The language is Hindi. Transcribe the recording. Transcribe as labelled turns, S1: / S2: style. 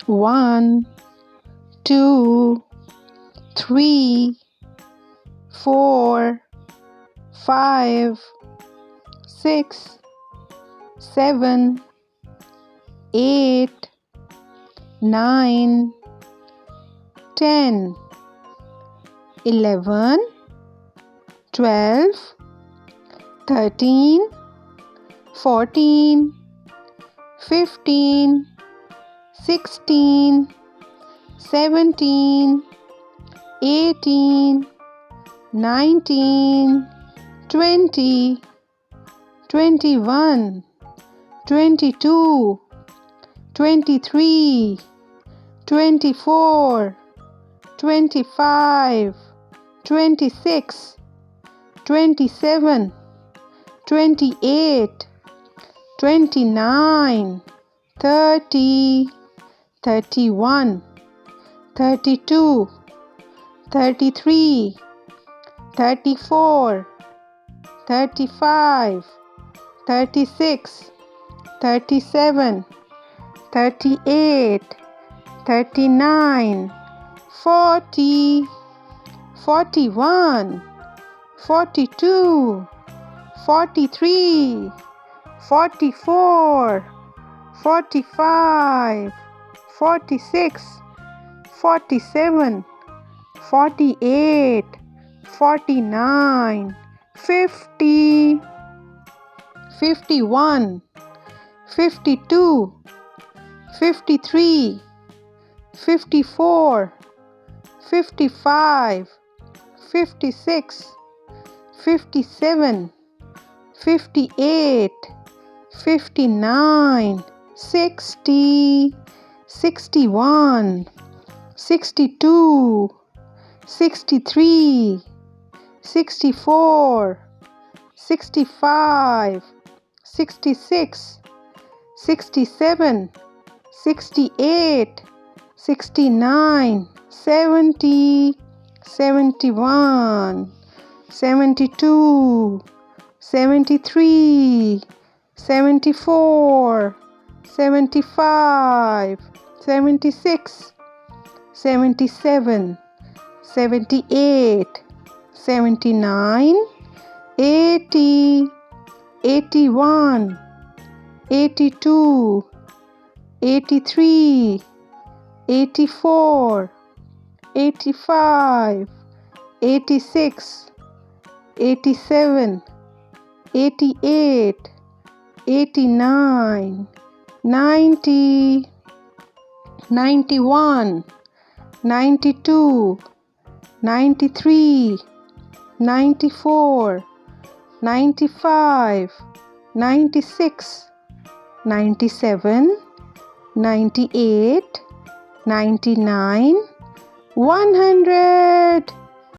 S1: 1, 2, 3, 4, 5, 6, 7, 8, 9, 10, 11, 12, 13, 14, 15, 16, 17, 18, 19, 20, 21, 22, 23, 24, 25, 26, 27, 28, 29, 30, 31, 32, 33, 34, 35, 36, 37, 38, 39, 40, 41, 42, 43, 44, 45, 46, 47, 48, 49, 50, 51, 52, 53, 54, 55, 56, 57, 58, 59, 60, 61, 62, 63, 64, 65, 66, 67, 68, 69, 70, 71, 72, 73, 74, 75, 76, 77, 78, 79, 80, 81, 82, 83, 84, 85, 86, 87, 88, 89, 90, 91, 92, 93, 94, 95, 96, 97, 98, 99, 100.